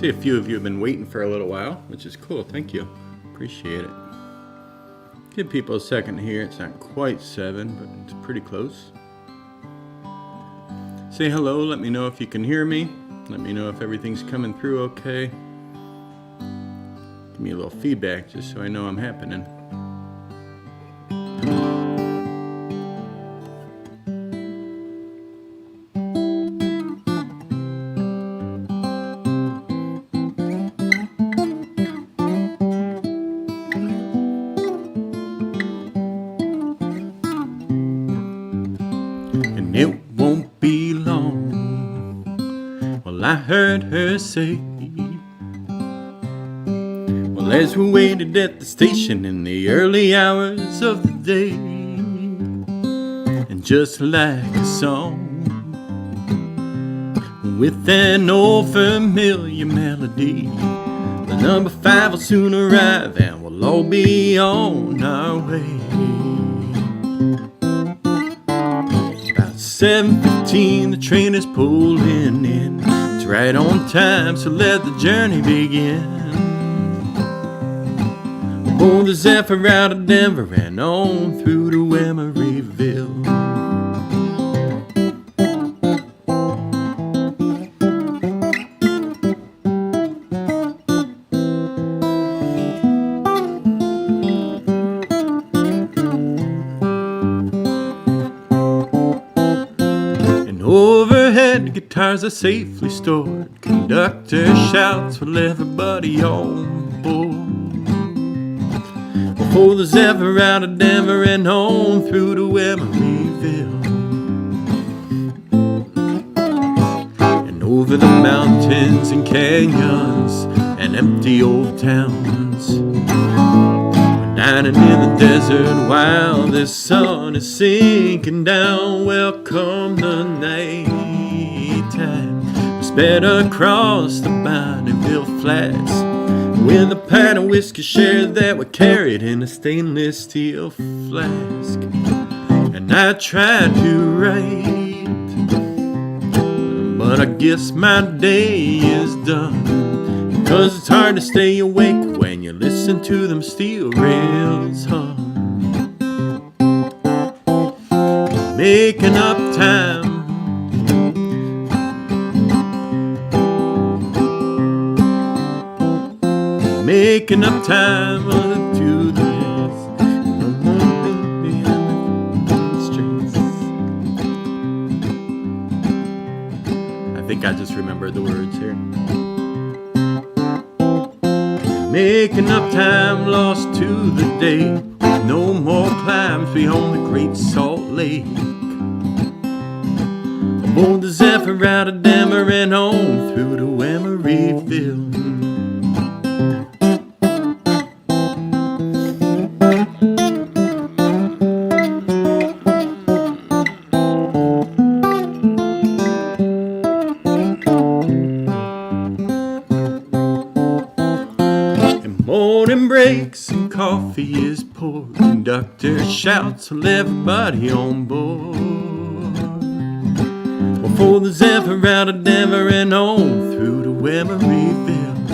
See, a few of you have been waiting for a little while, which is cool. Thank you. Appreciate it. Give people a second here. It's not quite 7, but it's pretty close. Say hello. Let me know if you can hear me. Let me know if everything's coming through okay. Give me a little feedback just so I know I'm happening. And it won't be long. Well, I heard her say, well, as we waited at the station in the early hours of the day, and just like a song, with an old familiar melody, the number 5 will soon arrive and we'll all be on our way. 7:15, the train is pulling in. It's right on time, so let the journey begin. We'll pull the Zephyr out of Denver and on through to Emeryville. Overhead, guitars are safely stored. Conductor shouts, will everybody on board? We'll pull the Zephyr out of Denver and on through to Emeryville. And over the mountains and canyons and empty old towns, we're dining in the desert while the sun is sinking down. Welcome the nighttime. We sped across the Bonneville Flats with a pint of whiskey shared that we carried in a stainless steel flask. And I tried to write, but I guess my day is done, 'cause it's hard to stay awake when you listen to them steel rails hum. Making up time, making up time to this. No more baby on the streets. I think I just remembered the words here. Making up time, lost to the day. No more climbs beyond the Great Salt Lake. Aboard the Zephyr out of Denver and on through to Emeryville. Morning breaks and coffee is poured. Conductor shouts, will everybody on board? Well, for the Zephyr out of Denver and on through to Emeryville.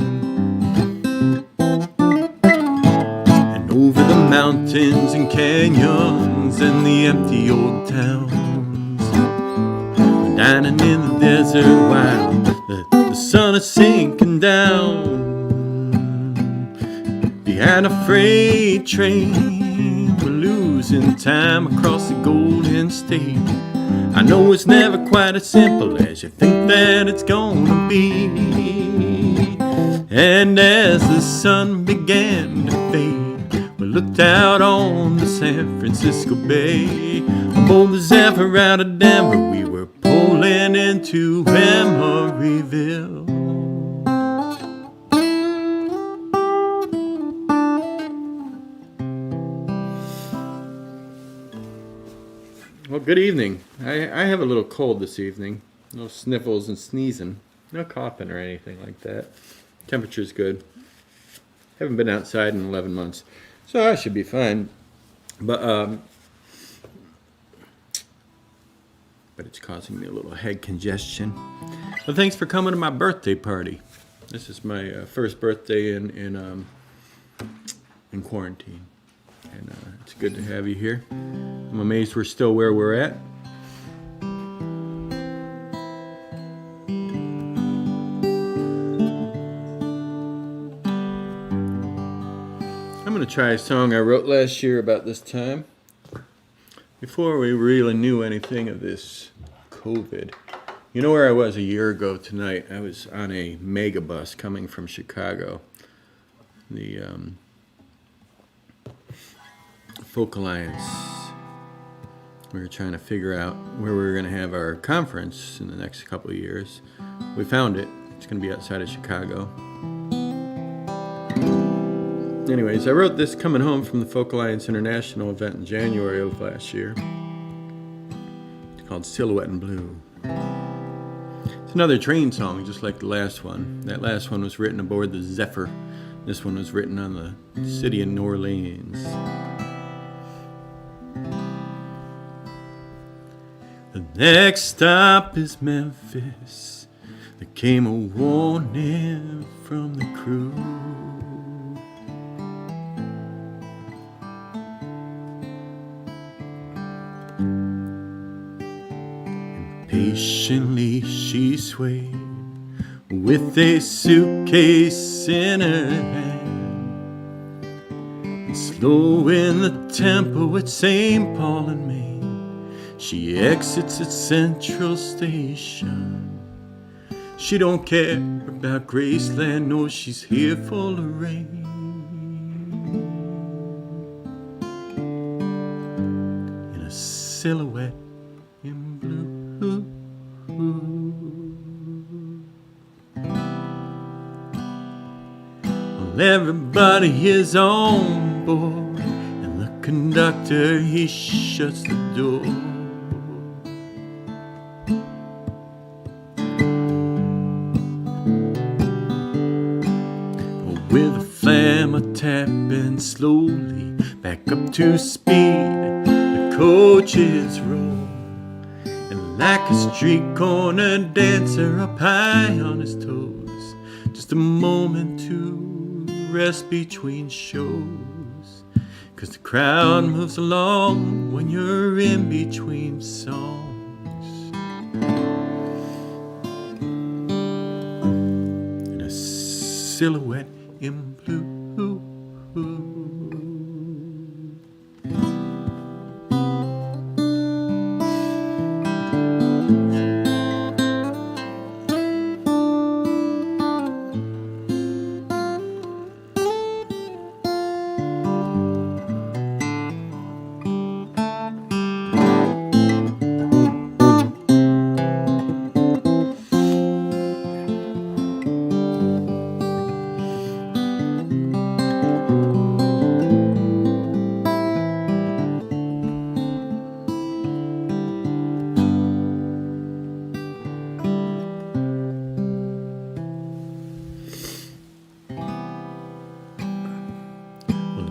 And over the mountains and canyons and the empty old towns, we're dining in the desert while the sun is sinking down. Behind a freight train, we're losing time across the Golden State. I know it's never quite as simple as you think that it's gonna be. And as the sun began to fade, we looked out on the San Francisco Bay. Aboard the Zephyr out of Denver, we were pulling into Emeryville. Well, good evening. I have a little cold this evening. No sniffles and sneezing. No coughing or anything like that. Temperature's good. Haven't been outside in 11 months. So I should be fine. But it's causing me a little head congestion. Well, thanks for coming to my birthday party. This is my first birthday in quarantine, and it's good to have you here. I'm amazed we're still where we're at. I'm going to try a song I wrote last year about this time, before we really knew anything of this COVID. You know where I was a year ago tonight? I was on a mega bus coming from Chicago. The Folk Alliance. We were trying to figure out where we were going to have our conference in the next couple of years. We found it. It's going to be outside of Chicago. Anyways, I wrote this coming home from the Folk Alliance International event in January of last year. It's called Silhouette in Blue. It's another train song, just like the last one. That last one was written aboard the Zephyr. This one was written on the city of New Orleans. The next stop is Memphis. There came a warning from the crew. Patiently she swayed with a suitcase in her hand, and slow in the tempo at St. Paul and Main, she exits at Central Station. She don't care about Graceland, no, she's here for Lorraine. In a silhouette in blue. Well, everybody is on board, and the conductor, he shuts the door. With a flammer tapping slowly back up to speed, the coaches roll. Like a street corner dancer up high on his toes, just a moment to rest between shows, 'cause the crowd moves along when you're in between songs. In a silhouette in blue.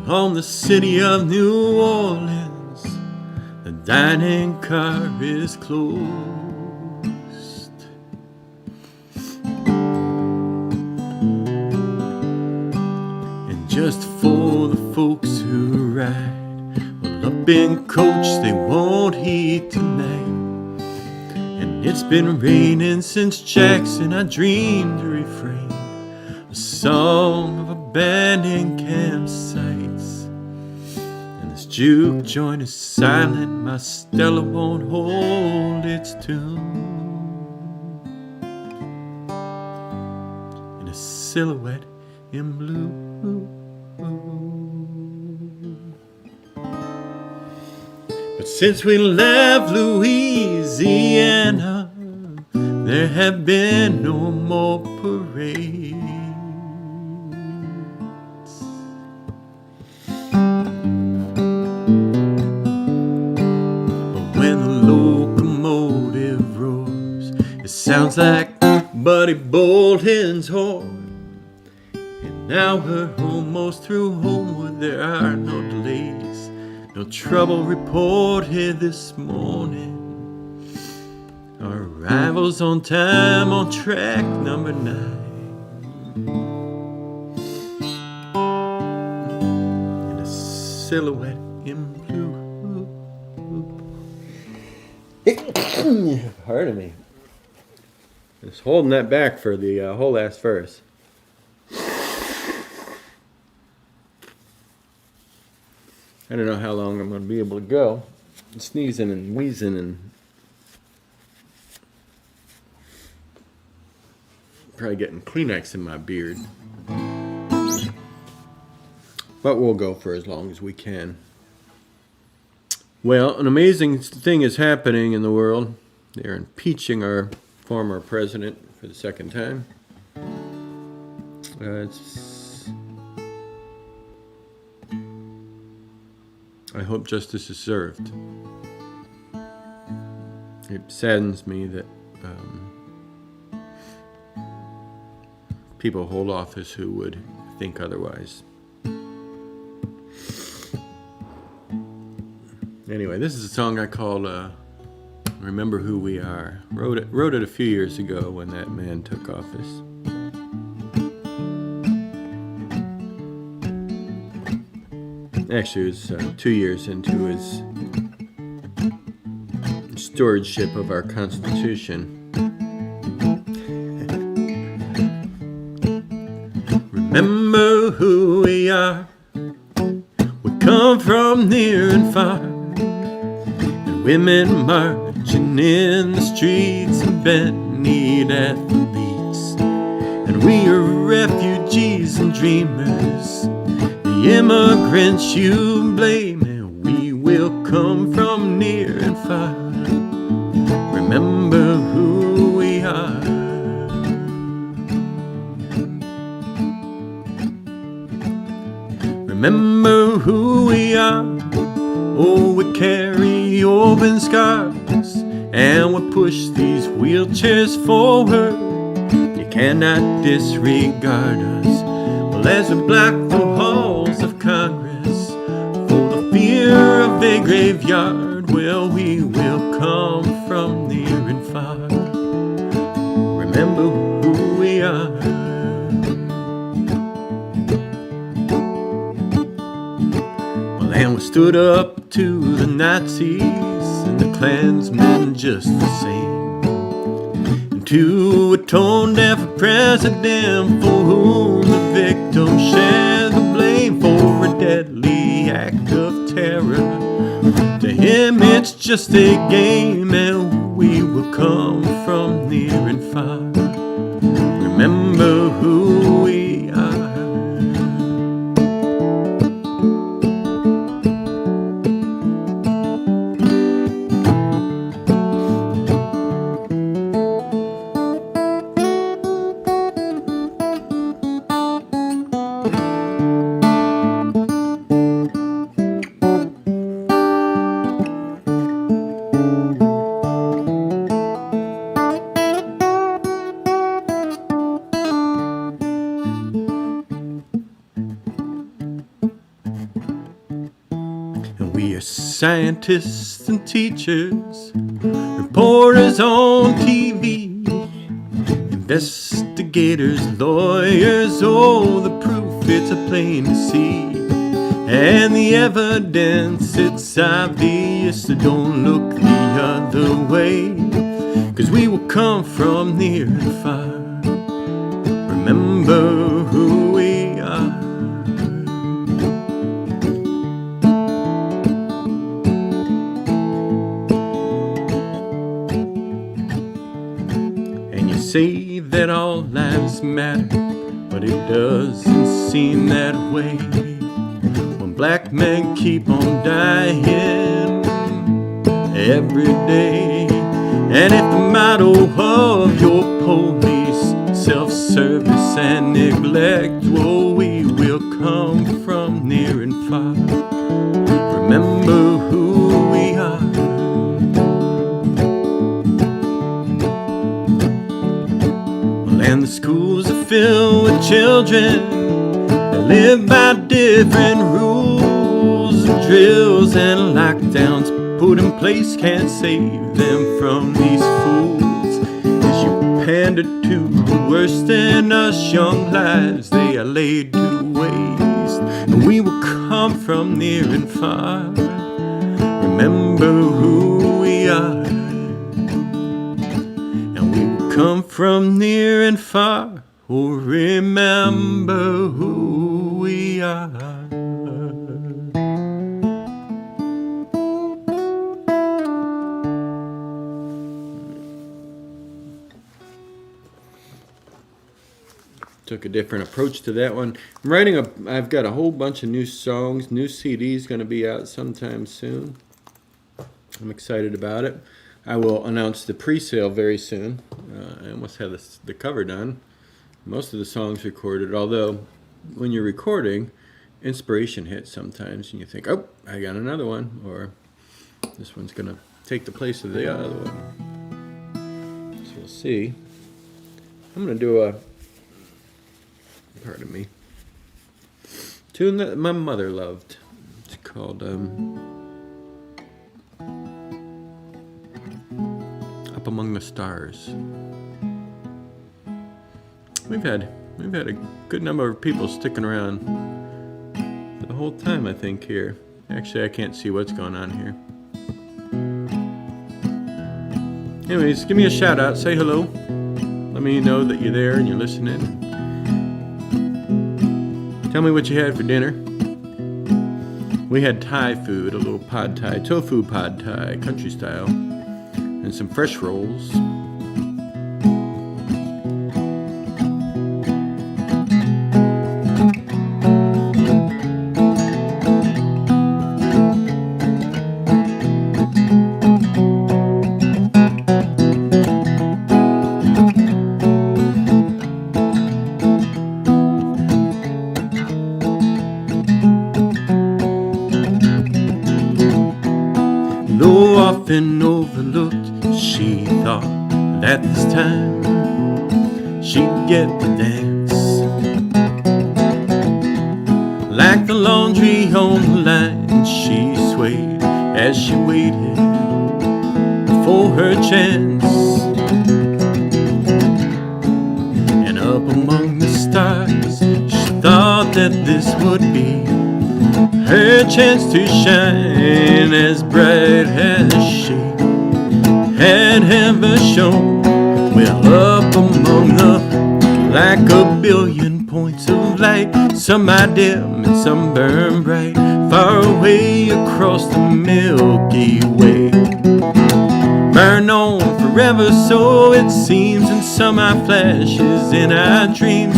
On the city of New Orleans, the dining car is closed. And just for the folks who ride, well, up in coach they won't eat tonight. And it's been raining since Jackson. I dreamed a refrain, a song of abandoned campsites. And this juke joint is silent, my Stella won't hold its tune. In a silhouette in blue. But since we left Louisiana, there have been no more parades. But when the locomotive roars, it sounds like Buddy Bolton's horn. And now we're almost through Homewood, there are no delays, no trouble reported this morning. Our arrival's on time on track number 9. silhouette in blue. Pardon me. Just holding that back for the whole last verse. I don't know how long I'm going to be able to go. I'm sneezing and wheezing and probably getting Kleenex in my beard. But we'll go for as long as we can. Well, an amazing thing is happening in the world. They're impeaching our former president for the second time. I hope justice is served. It saddens me that people hold office who would think otherwise. Anyway, this is a song I called Remember Who We Are. Wrote it a few years ago when that man took office. Actually, it was 2 years into his stewardship of our Constitution. Remember who we are. We come from near and far. And women marching in the streets and bent knee athletes. And we are refugees and dreamers. The immigrants you blame, and we will come from near and far. Remember who we are. Remember who we are. Oh, we carry open scars, and we push these wheelchairs forward. You cannot disregard us. Well, as we block the halls of Congress for the fear of a graveyard, well, we will come from near and far. Remember who we are. Well, and we stood up to the Nazis and the Klansmen just the same. To a tone-deaf president for whom the victims share the blame for a deadly act of terror. To him it's just a game, and we will come from near and far. Remember who we are. Scientists and teachers, reporters on TV, investigators, lawyers, oh, the proof it's a plain to see. And the evidence, it's obvious, so don't look the other way, 'cause we will come from near and far. Remember who we are. Say that all lives matter, but it doesn't seem that way when black men keep on dying every day. And if the motto of your police, self-service and neglect, well, we will come from near and far. Remember who we are. And the schools are filled with children that live by different rules. And drills and lockdowns put in place can't save them from these fools. As you pander to the worst in us, young lives they are laid to waste. We will come from near and far. Remember who we are. And we will come from near and far. Oh, remember who we are. Took a different approach to that one. I've got a whole bunch of new songs. New CD's going to be out sometime soon. I'm excited about it. I will announce the pre-sale very soon. I almost have the cover done. Most of the songs recorded, although when you're recording, inspiration hits sometimes and you think, oh, I got another one, or this one's going to take the place of the other one. So we'll see. I'm going to do a pardon me, tune that my mother loved. It's called Up Among the Stars. We've had a good number of people sticking around the whole time, I think, here. Actually, I can't see what's going on here. Anyways, give me a shout out, say hello. Let me know that you're there and you're listening. Tell me what you had for dinner. We had Thai food, a little pad Thai, tofu pad Thai, country style, and some fresh rolls. Though often overlooked, she thought that this time she'd get the dance. Like the laundry on the line, she swayed as she waited for her chance. And up among the stars, she thought that this would be her chance to shine as bright as she had ever shone. Well, up among the, like a billion points of light, some are dim and some burn bright, far away across the Milky Way. Burn on forever, so it seems, and some are flashes in our dreams,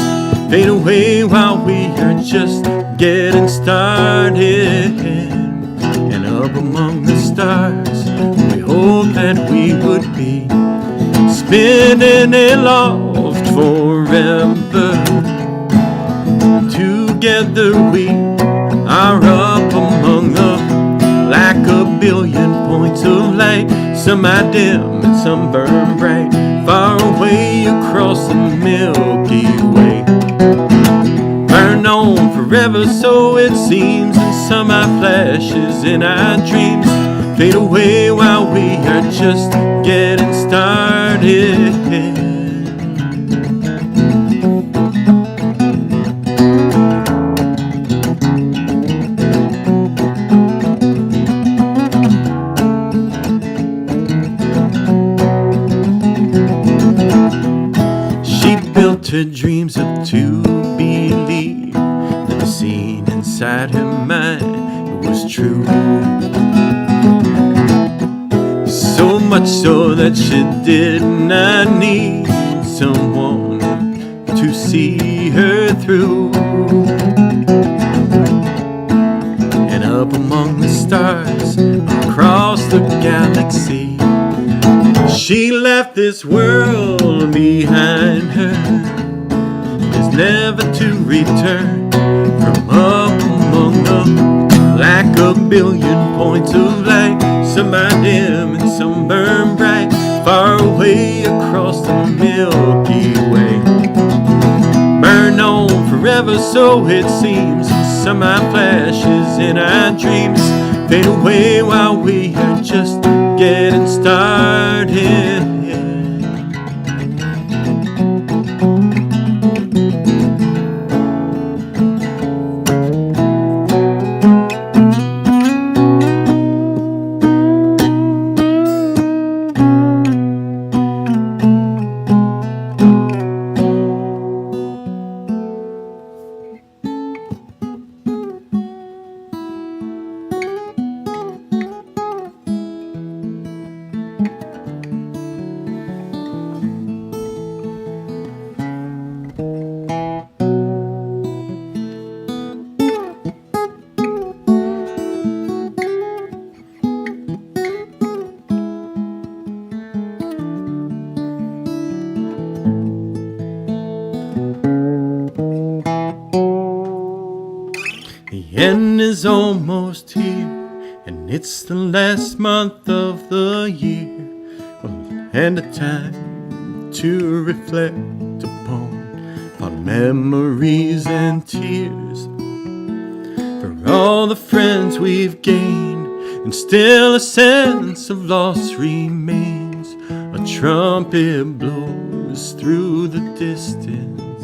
fade away while we are just getting started. And up among the stars, we hope that we would be spinning aloft forever. Together we are up among the, like a billion points of light, some are dim and some burn bright, far away across the Milky Way. Burn on forever, so it seems, and some are flashes in our dreams, fade away while we are just getting started. She built her dreams up to believe that the scene inside her mind was true. So much so that she did not need someone to see her through. And up among the stars, across the galaxy, she left this world behind her, is never to return. From up among them, like a billion points of light, some are dim and some burn bright, far away across the Milky Way. Burn on forever, so it seems, and some are flashes in our dreams, fade away while we are just getting started. end is almost here, and it's the last month of the year, and a time to reflect upon memories and tears. For all the friends we've gained, and still a sense of loss remains. A trumpet blows through the distance,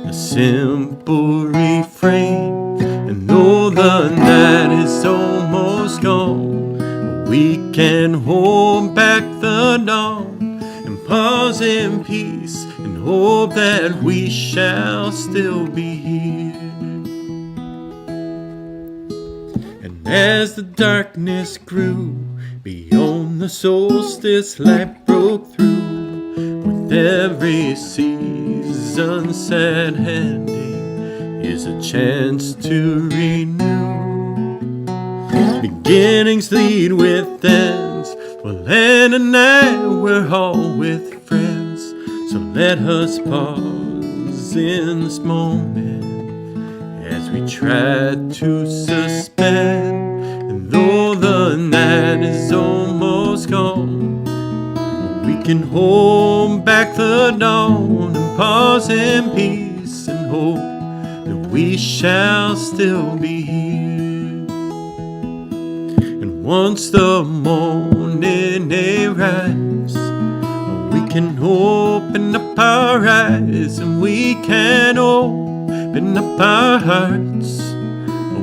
a simple refrain. And though the night is almost gone, we can hold back the dawn and pause in peace and hope that we shall still be here. And as the darkness grew, beyond the solstice light broke through. With every season's sad ending is a chance to renew. Beginnings lead with ends. Well, Len and I, we're all with friends. So let us pause in this moment as we try to suspend. And though the night is almost gone, we can hold back the dawn and pause in peace and hope that we shall still be here. And once the morning arrives, we can open up our eyes and we can open up our hearts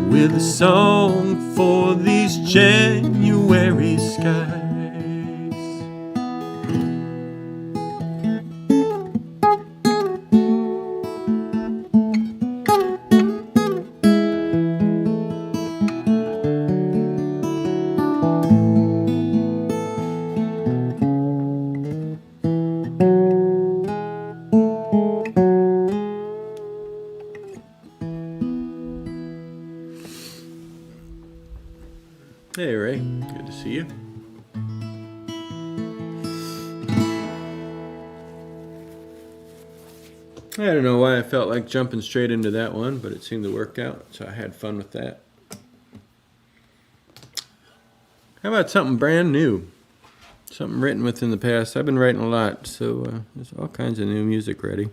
with a song for these January skies. Hey Ray, good to see you. I don't know why I felt like jumping straight into that one, but it seemed to work out, so I had fun with that. How about something brand new? Something written within the past. I've been writing a lot, so there's all kinds of new music ready.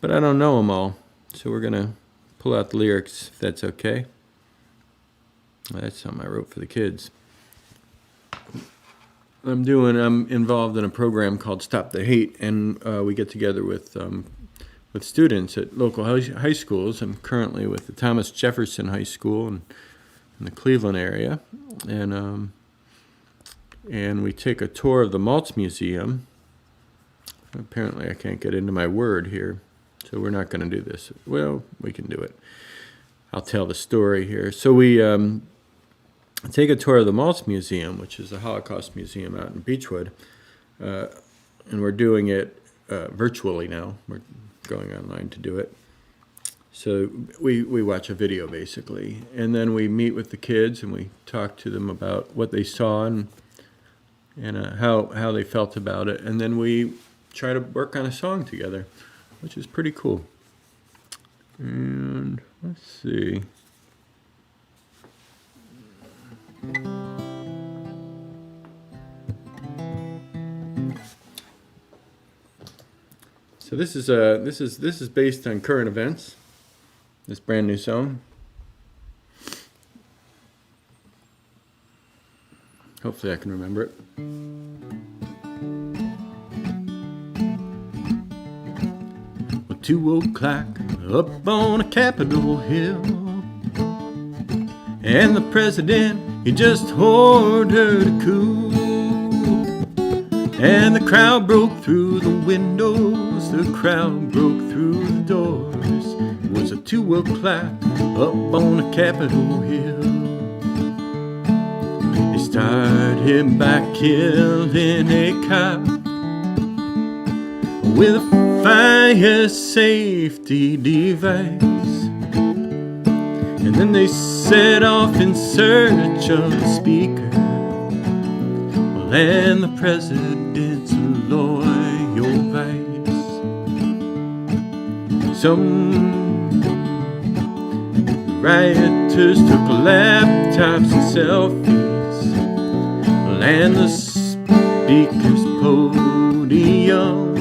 But I don't know them all, so we're going to pull out the lyrics, if that's okay. That's something I wrote for the kids. I'm involved in a program called Stop the Hate, and we get together with students at local high schools. I'm currently with the Thomas Jefferson High School in the Cleveland area, and we take a tour of the Maltz Museum. Apparently, I can't get into my word here, so we're not going to do this. Well, we can do it. I'll tell the story here. So we take a tour of the Maltz Museum, which is a Holocaust museum out in Beechwood, and we're doing it virtually now. We're going online to do it. So we watch a video, basically, and then we meet with the kids and we talk to them about what they saw and how they felt about it, and then we try to work on a song together, which is pretty cool. And let's see. So this is based on current events. This brand new song. Hopefully I can remember it. Well, 2 o'clock up on a Capitol Hill, and the president, he just ordered a coup. And the crowd broke through the windows, the crowd broke through the doors. It was a 2 o'clock up on a Capitol Hill. They started by killing a cop with a fire safety device. And then they set off in search of the speaker. Well, and the president's loyal vice. Rioters took laptops and selfies, and the speaker's podium.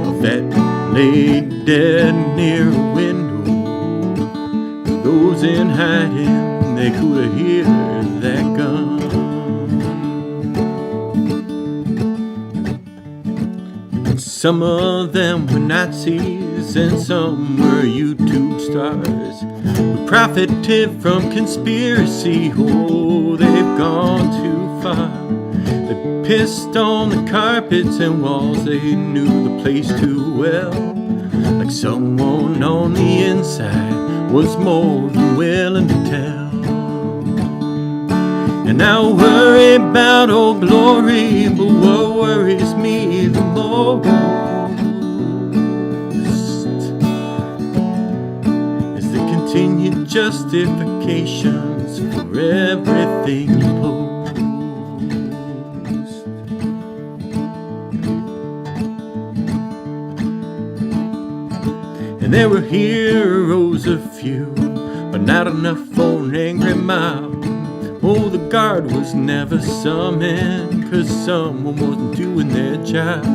A vet lay dead near a window. Those in hiding, they could hear that gun. Some of them were Nazis and some were YouTube stars who profited from conspiracy. Oh, they've gone too far. They pissed on the carpets and walls. They knew the place too well. Like someone on the inside was more than willing to tell. And I worry about old glory, but what worries me the most is the continued justifications for everything you post. And there were heroes a few, but not enough for an angry mob. Oh, the guard was never summoned, 'cause someone wasn't doing their job.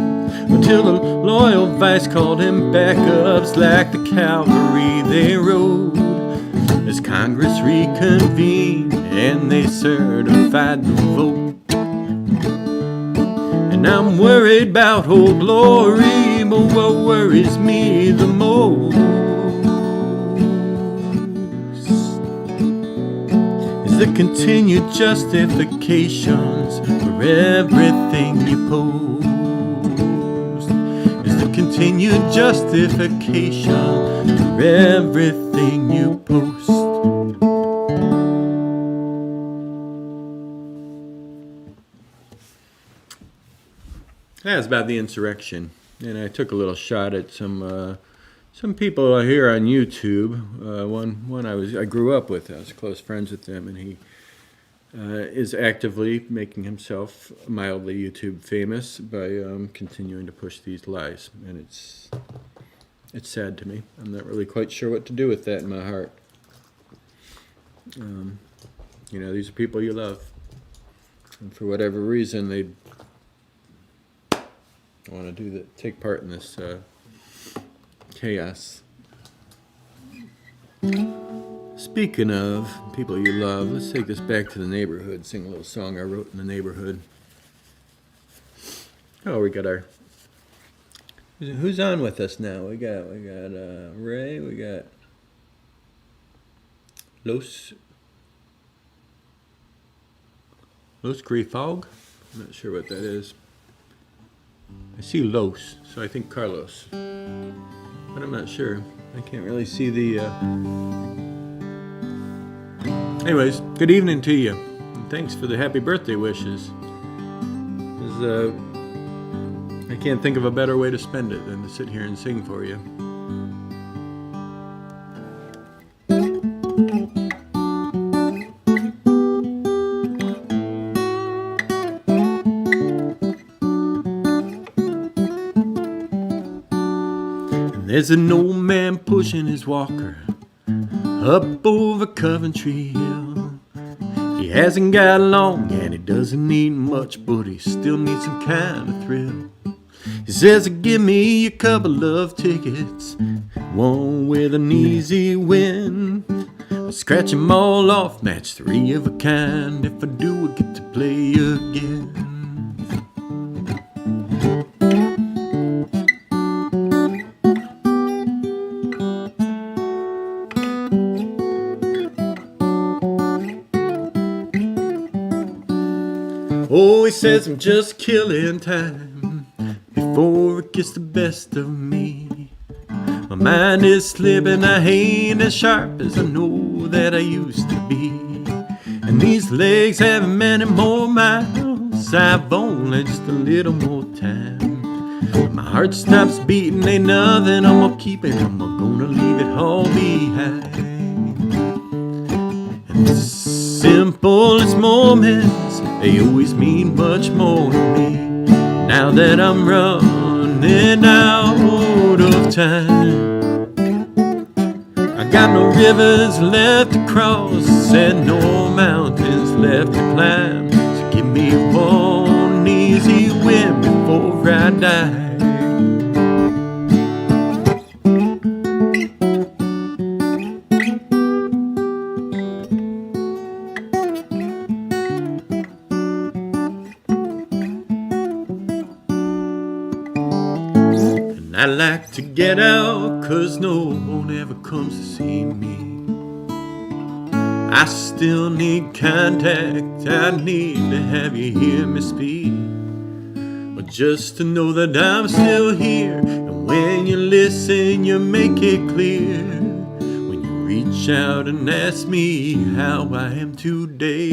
Until the loyal vice called him backups like the cavalry they rode. As Congress reconvened and they certified the vote. And I'm worried about Old Glory, but what worries me the most the continued justifications for everything you post. Is the continued justification for everything you post. That's about the insurrection, and I took a little shot at some people here on YouTube. One I grew up with. I was close friends with him, and he is actively making himself mildly YouTube famous by continuing to push these lies, and it's sad to me. I'm not really quite sure what to do with that in my heart. These are people you love, and for whatever reason they want to take part in this chaos. Speaking of people you love, let's take this back to the neighborhood. Sing a little song I wrote in the neighborhood. Oh, we got our. Who's on with us now? We got Ray. We got Los Grifog. I'm not sure what that is. I see Los, so I think Carlos. But I'm not sure. I can't really see the... Anyways, good evening to you. And thanks for the happy birthday wishes. I can't think of a better way to spend it than to sit here and sing for you. There's an old man pushing his walker up over Coventry Hill. He hasn't got long and he doesn't need much, but he still needs some kind of thrill. He says, give me a couple of tickets, one with an easy win. I'll scratch them all off, match 3 of a kind. If I do, I get to play again. Oh, he says I'm just killing time before it gets the best of me. My mind is slipping, I ain't as sharp as I know that I used to be. And these legs haven't many more miles, I've only just a little more time. My heart stops beating, ain't nothing I'm gonna keep it, I'm gonna leave it all behind. And the simplest moments, they always mean much more to me. Now that I'm running out of time, I I've got no rivers left to cross and no mountains left to climb. So give me one easy win before I die. I like to get out 'cause no one ever comes to see me. I still need contact, I need to have you hear me speak. But just to know that I'm still here, and when you listen you make it clear. When you reach out and ask me how I am today.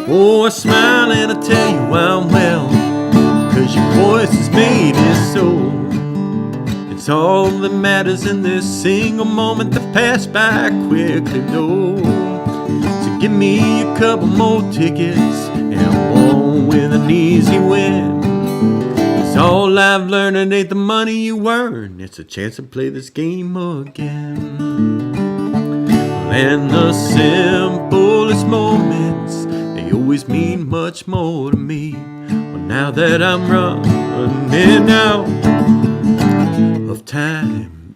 Oh, I smile and I tell you I'm well, 'cause your voice has made it so. It's all that matters in this single moment that passed by quickly, though. So give me a couple more tickets and one with an easy win. 'Cause all I've learned, it ain't the money you earn, it's a chance to play this game again. And the simplest moments, they always mean much more to me. Now that I'm running out of time,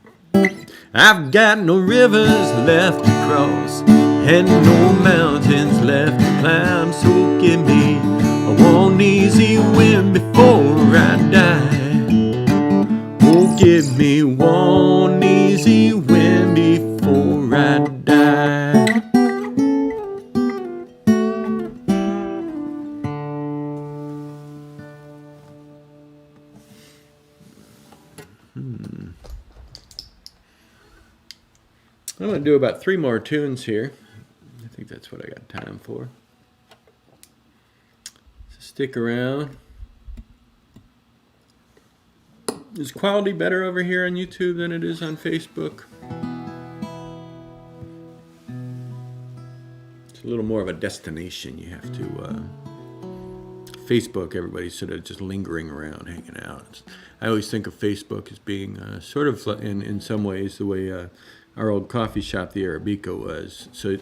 I've got no rivers left to cross and no mountains left to climb. So give me one easy win before I die. Oh, give me one easy win before I die. I'm going to do about 3 more tunes here. I think that's what I got time for. So stick around. Is quality better over here on YouTube than it is on Facebook? It's a little more of a destination. You have to... Facebook, everybody's sort of just lingering around, hanging out. I always think of Facebook as being sort of, in some ways, the way our old coffee shop, the Arabica, was. So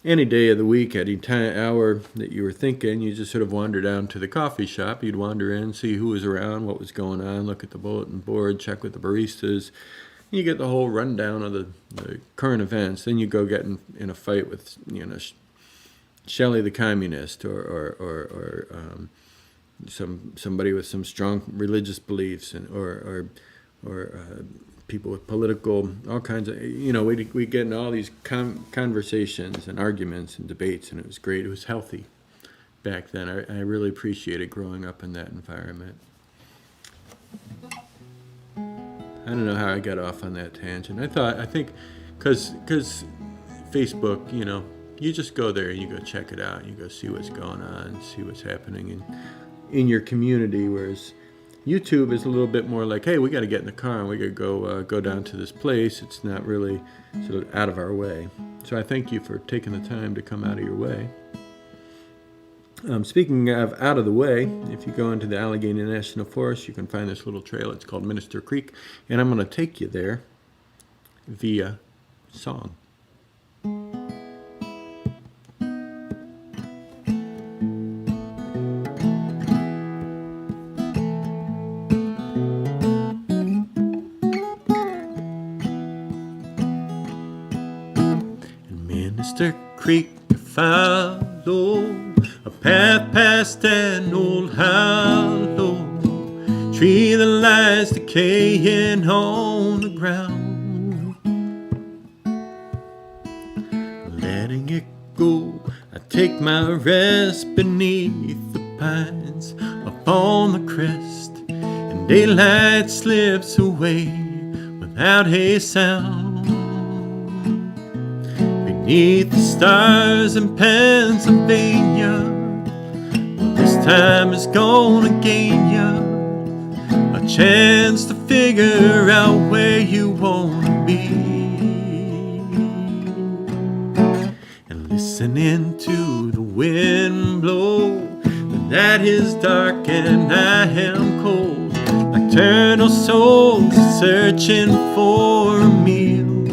any day of the week, at any time, hour that you were thinking, you just sort of wander down to the coffee shop. You'd wander in, see who was around, what was going on, look at the bulletin board, check with the baristas. You get the whole rundown of the current events. Then you go get in a fight with, Shelley the communist, or somebody with some strong religious beliefs, and or people with political, all kinds of, we get in all these conversations and arguments and debates, and it was great. It was healthy back then. I really appreciated growing up in that environment. I don't know how I got off on that tangent. I think because Facebook, you just go there and you go check it out. You go see what's going on, see what's happening in your community. Whereas YouTube is a little bit more like, hey, we got to get in the car and we got to go down to this place. It's not really sort of out of our way. So I thank you for taking the time to come out of your way. Speaking of out of the way, if you go into the Allegheny National Forest, you can find this little trail. It's called Minister Creek, and I'm going to take you there via song. Minister Creek to follow, a path past an old hollow tree that lies decaying on the ground. Letting it go, I take my rest beneath the pines up on the crest, and daylight slips away without a sound. Beneath the stars in Pennsylvania, well, this time is gonna gain ya a chance to figure out where you wanna be. And listening to the wind blow, the night is dark and I am cold, like nocturnal souls searching for a meal.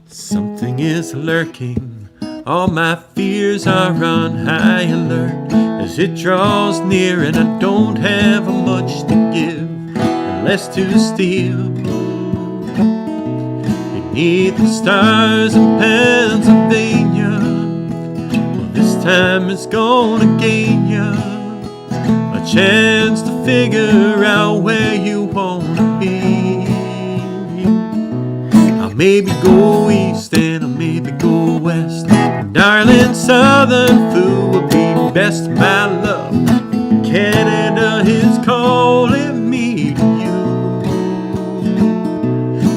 Something is lurking, all my fears are on high alert as it draws near, and I don't have much to give and less to steal. Beneath the stars in Pennsylvania, well, this time it's gonna gain ya a chance to figure out where you wanna be. I'll maybe go east and I'll maybe go west. Darling, southern food would be best, my love. Canada is calling me to you.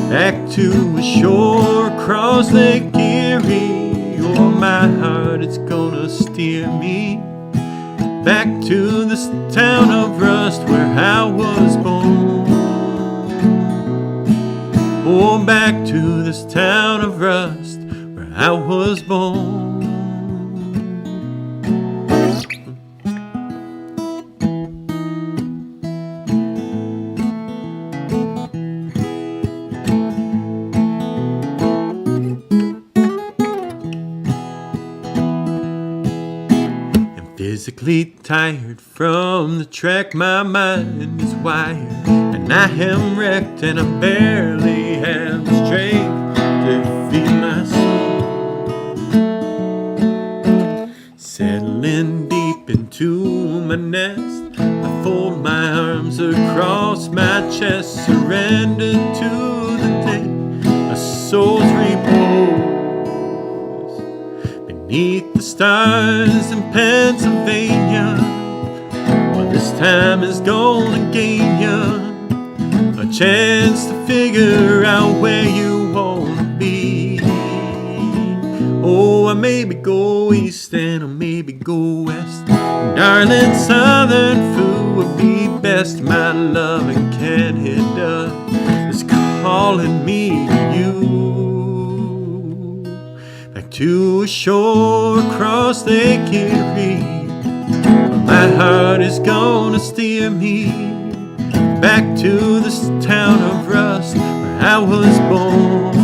Back to a shore across Lake Erie, or my heart it's gonna steer me back to this town of rust where I was born. Oh, back to this town of rust where I was born. Physically tired from the track, my mind is wired, and I am wrecked, and I barely have the strength to feed my soul. Settling deep into my nest, I fold my arms across my chest, surrender to the day my soul's repose. Beneath the stars in Pennsylvania, well, this time is gonna gain ya a chance to figure out where you wanna be. Oh, I maybe go east and I maybe go west. Darling, southern food would be best. My love in Canada is calling me to you. Back to a shore across Lake Erie, where my heart is gonna steer me back to this town of rust where I was born.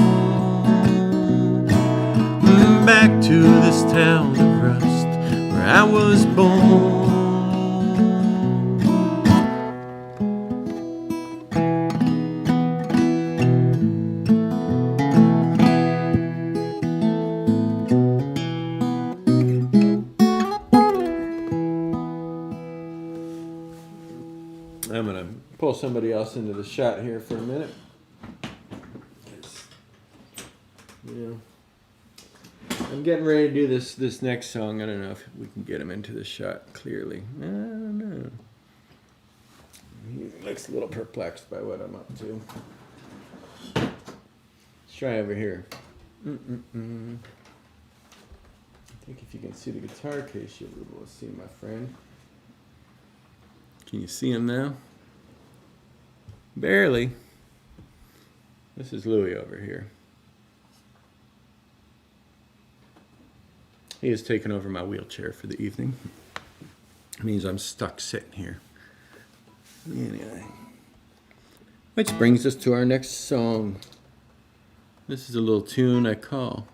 Back to this town of rust where I was born. I'm going to pull somebody else into the shot here for a minute. Yeah. I'm getting ready to do this next song. I don't know if we can get him into the shot clearly. I don't know. He looks a little perplexed by what I'm up to. Let's try over here. I think if you can see the guitar case, you'll be able to see my friend. Can you see him now? Barely. This is Louie over here. He has taken over my wheelchair for the evening. It means I'm stuck sitting here. Anyway. Which brings us to our next song. This is a little tune I call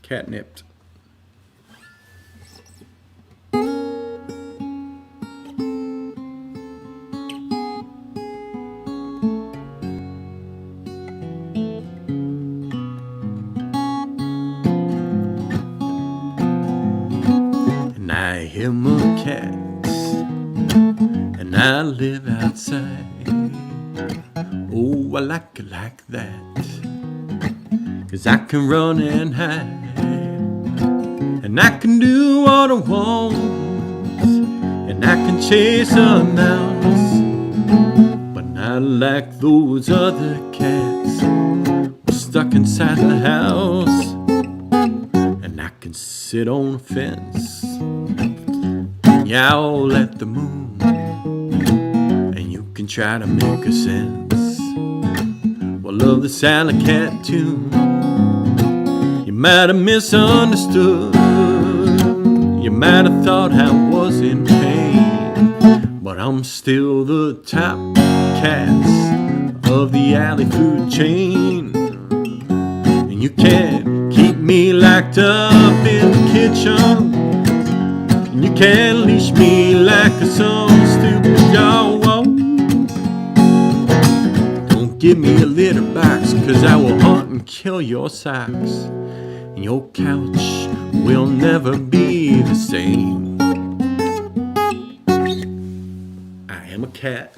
Catnipped. I'm a cat, and I live outside. Oh, I like it like that, 'cause I can run and hide, and I can do what I want, and I can chase a mouse, but not like those other cats stuck inside the house. And I can sit on a fence, yowl at the moon, and you can try to make a sense. Well, love the Sally Cat tune. You might have misunderstood, you might have thought I was in pain, but but I'm still the top cats of the alley food chain. And you can't keep me locked up in the kitchen, and you can't leash me like some stupid dog. Don't give me a litter box, 'cause I will hunt and kill your socks, and your couch will never be the same. I am a cat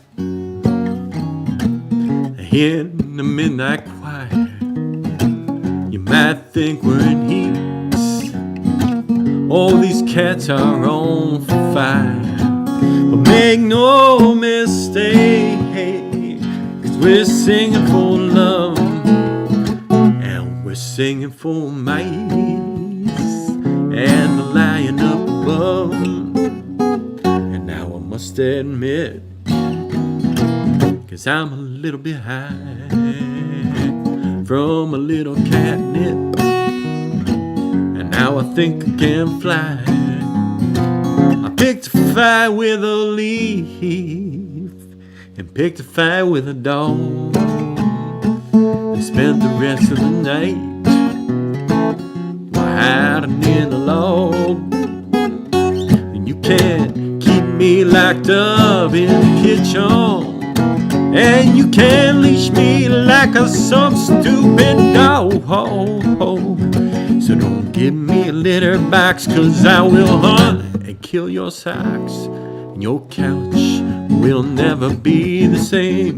in the midnight choir. You might think we're in heats, all these cats are on fire. But make no mistake, 'cause we're singing for love, and we're singing for mice, and the lion up above. And now I must admit, 'cause I'm a little bit high from a little catnip, and now I think I can fly. I picked a fight with a leaf, and picked a fight with a dog, and spent the rest of the night hiding in a log. And you can't keep me locked up in the kitchen, and you can't leash me like some stupid dog. So don't give me a litter box, 'cause I will hunt and kill your socks, and your couch will never be the same.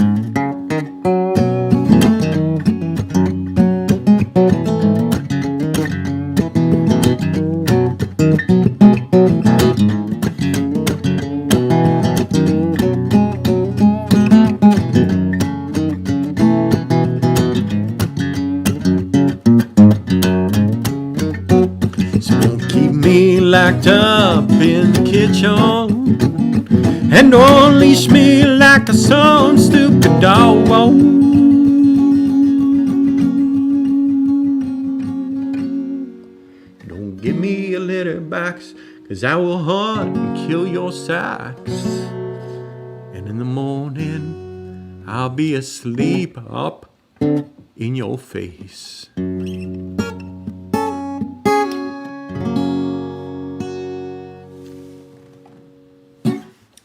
Locked up in the kitchen, and don't leash me like some stupid dog. Don't give me a litter box, 'cause I will hunt and kill your socks, and in the morning I'll be asleep up in your face.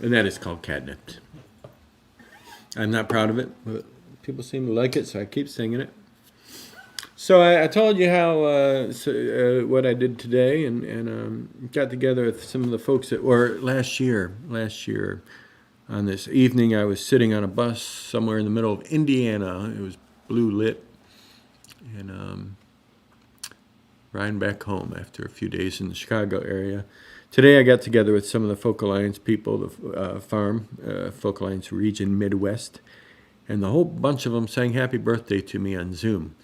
And that is called Catnip. I'm not proud of it, but people seem to like it, so I keep singing it. So I told you how what I did today, and got together with some of the folks that were last year on this evening. I was sitting on a bus somewhere in the middle of Indiana. It was blue lit, and riding back home after a few days in the Chicago area. Today I got together with some of the Folk Alliance people, the farm, Folk Alliance region Midwest, and the whole bunch of them sang happy birthday to me on Zoom.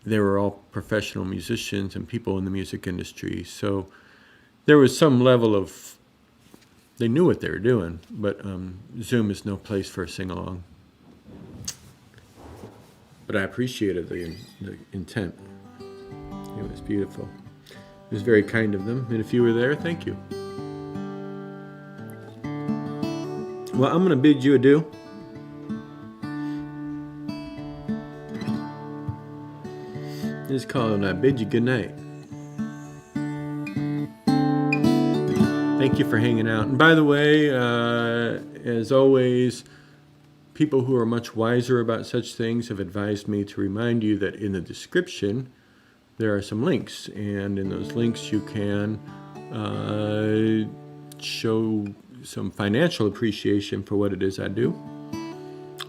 They were all professional musicians and people in the music industry, so there was some level of, they knew what they were doing, but Zoom is no place for a sing-along. But I appreciated the intent. It was beautiful. It was very kind of them, and if you were there, thank you. Well, I'm going to bid you adieu. This is called and I bid you good night. Thank you for hanging out. And by the way, as always, people who are much wiser about such things have advised me to remind you that in the description there are some links, and in those links you can show some financial appreciation for what it is I do,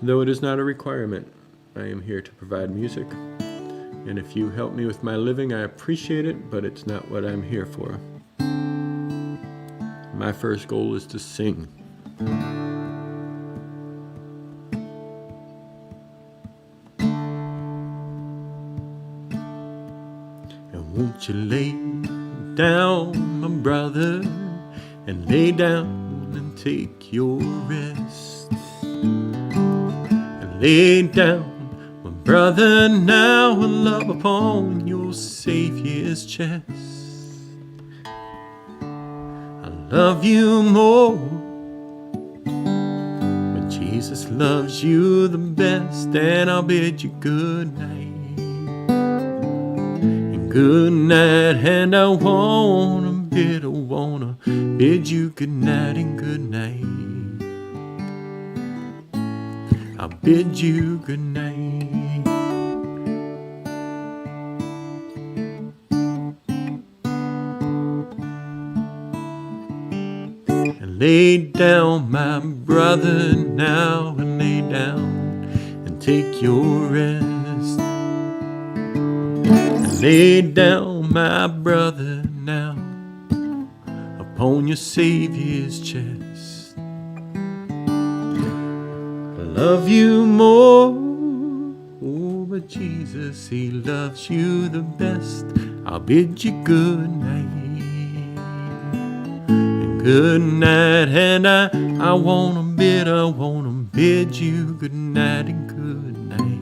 though it is not a requirement. I am here to provide music, and if you help me with my living, I appreciate it, but it's not what I'm here for. My first goal is to sing. Won't you lay down, my brother, and lay down and take your rest? And lay down, my brother, now and love upon your Savior's chest. love you more, but Jesus loves you the best, and I'll bid you good night. And good night, and I wanna bid you good night and good night. I'll bid you good night. And lay down, my brother, now, and lay down and take your rest. And lay down, my brother, now, upon your Savior's chest. I love you more, oh, but Jesus, He loves you the best. I'll bid you good night. And good night, and I wanna bid you good night and good night.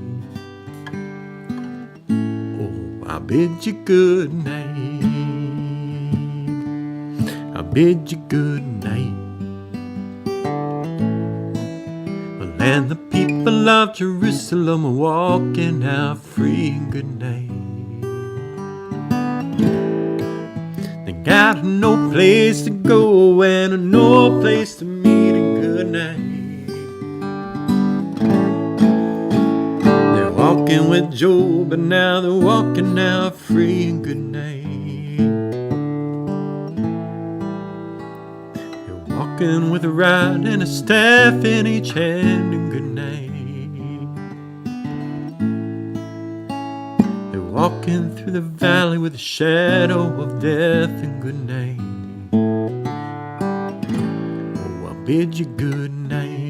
Oh, I'll bid you good night. I bid you good night. Well, and the people of Jerusalem are walking out free and good night. They got no place to go and no place to meet, and good night. They're walking with Job, but now they're walking out free and good night. Walking with a rod and a staff in each hand, and good night. They're walking through the valley with the shadow of death, and good night. Oh, I'll bid you good night.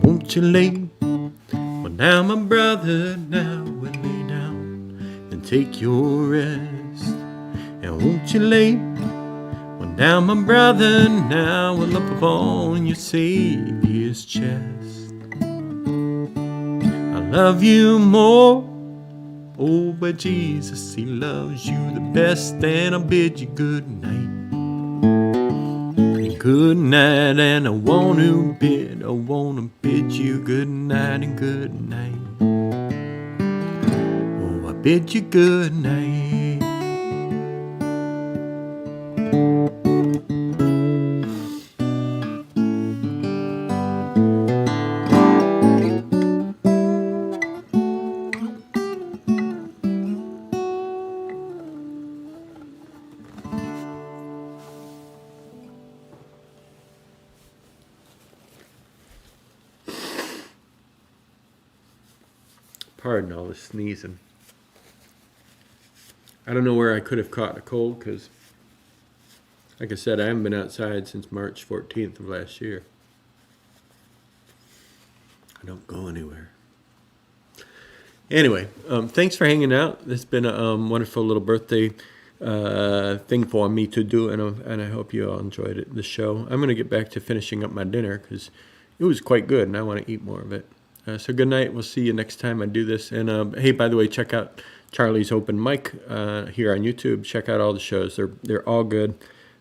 Won't you lay, well now my brother, now and lay down and take your rest. And won't you lay, well now my brother, now and up upon your Savior's chest. I love you more, oh but Jesus, He loves you the best, and I'll bid you good night. Good night, and I wanna bid you good night and good night. Oh, I bid you good night. Pardon all the sneezing. I don't know where I could have caught a cold, because, like I said, I haven't been outside since March 14th of last year. I don't go anywhere. Anyway, thanks for hanging out. It's been a wonderful little birthday thing for me to do, and I hope you all enjoyed it, the show. I'm going to get back to finishing up my dinner, because it was quite good, and I want to eat more of it. So good night. We'll see you next time I do this. And hey, by the way, check out Charlie's open mic here on YouTube. Check out all the shows. They're all good.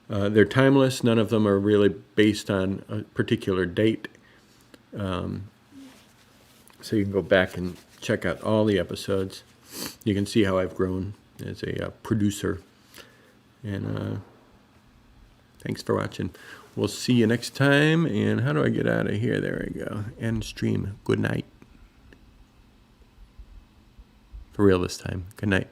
They're timeless. None of them are really based on a particular date. So you can go back and check out all the episodes. You can see how I've grown as a producer. And thanks for watching. We'll see you next time. And how do I get out of here? There we go. End stream. Good night. For real this time. Good night.